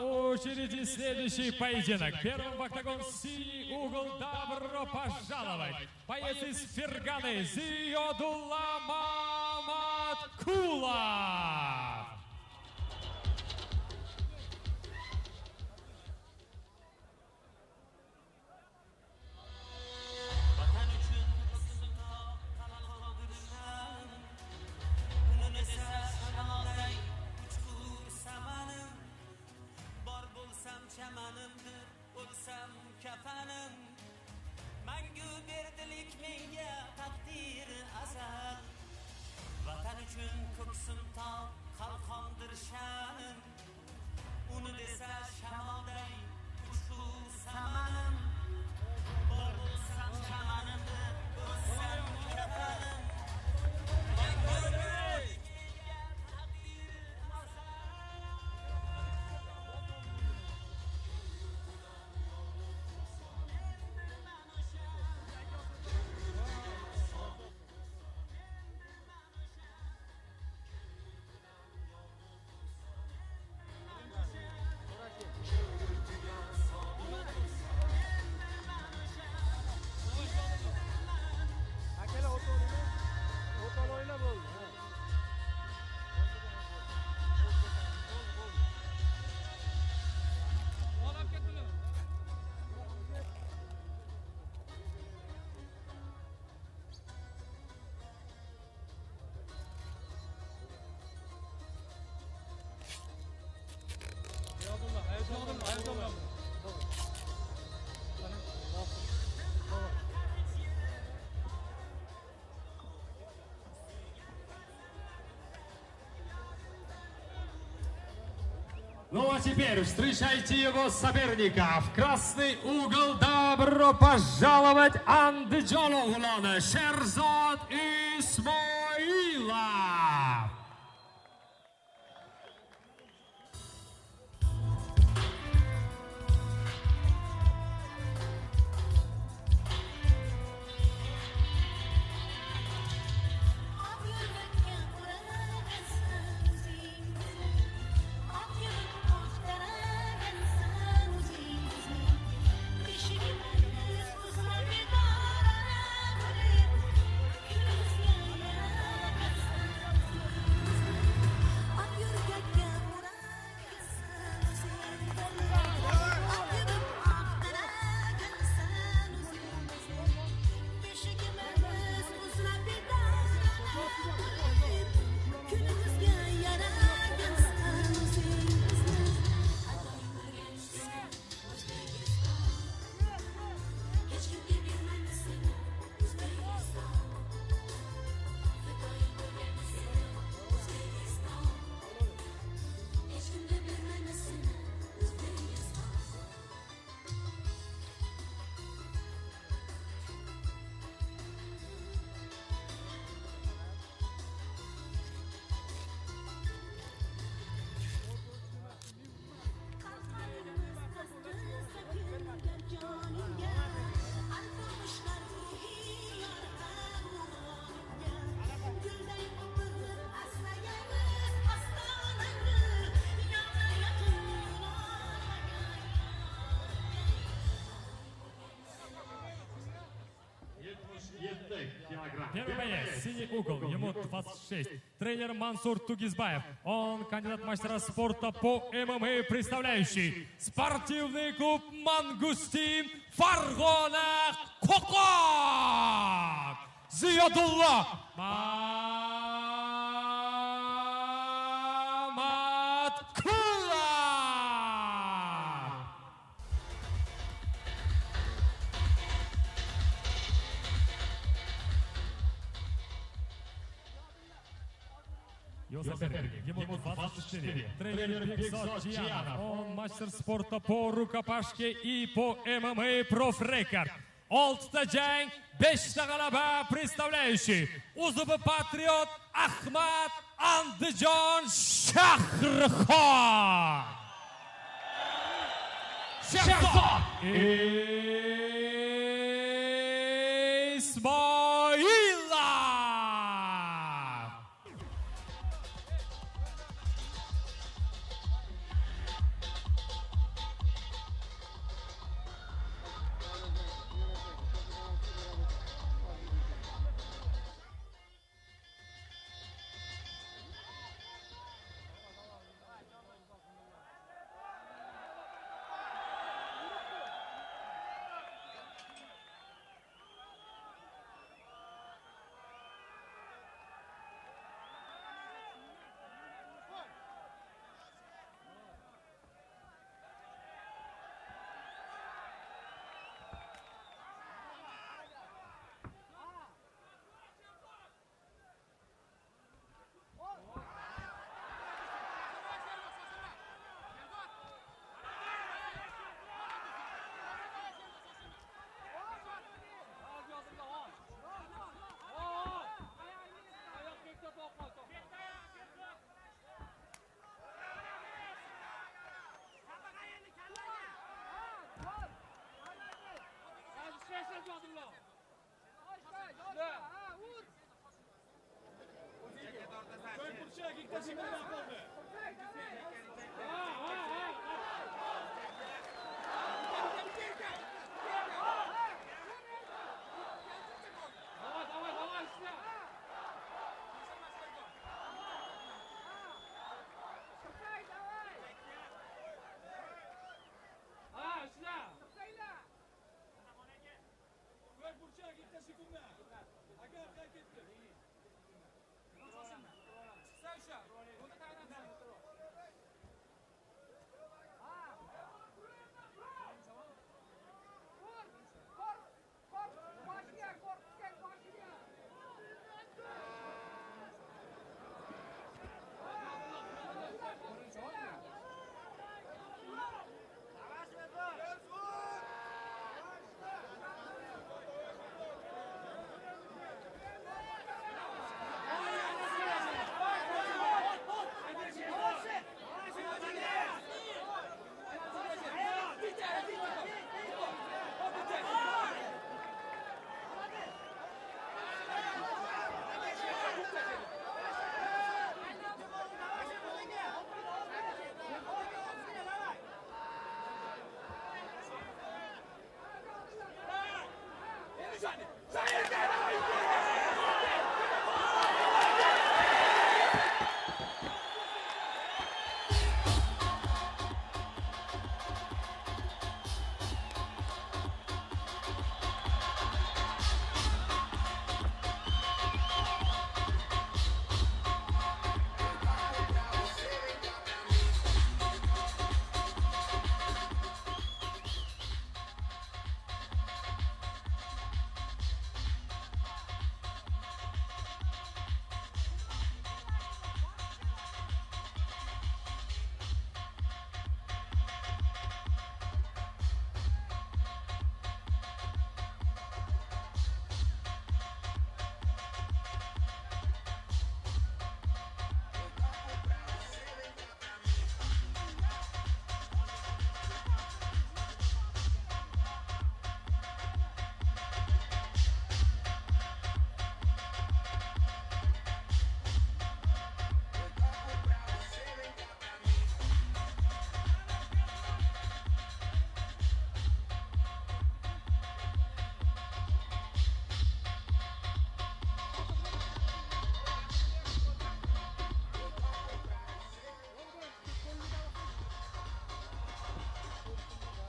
очереди следующий поединок. Первым в октагон синий угол. Добро пожаловать. Боец из Ферганы Зиядулла Маматкулов. Ну а теперь встречайте его соперников. Красный угол. Добро пожаловать Андыджон углона Шерзод Исмаилов. Первый боец, синий угол, ему 26. Тренер Мансур Тугизбаев. Он кандидат мастера спорта по ММА, представляющий спортивный клуб «Мангустин» Фаргона Кокок. Зиядулла Маматкулов. Его соперник, ему 24. Тренер Бекзот Джиянов. Он мастер спорта по рукопашке и по ММА профрекорд. Oltita jang, 5ta g'alaba представляющий Uzbi Patriot Ahmad Andijon Shahrixon. Sherzod Ismoilov.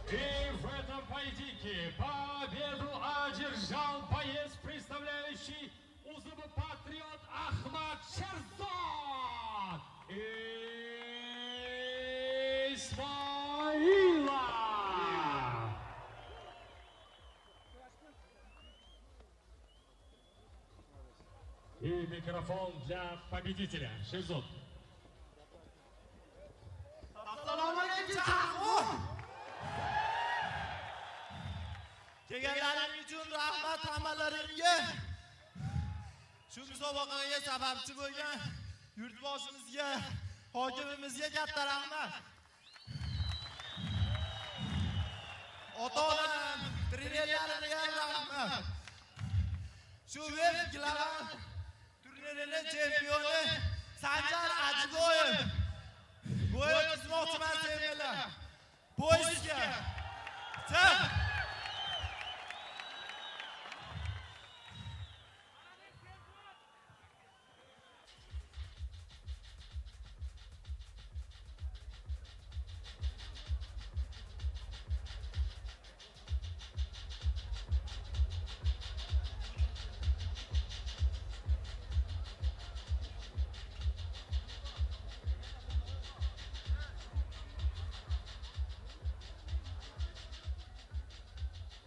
И в этом поединке победу одержал боец, представляющий УЗБ «Патриот» Ахмат Шерзон Исмаилов. И микрофон для победителя. Шерзон. Assalomu alaykum. Kelganlaringiz uchun rahmat hammalaringga. Shu musobaqaga sababchi bo'lgan yurtboshimizga, hokimimizga katta rahmat. Ota-onam, trenerlarimga rahmat. Shu veb gilavan turnirining chempioni Sanjar Ajiboyev. Bo'yib chizmoqchiman sevgilar.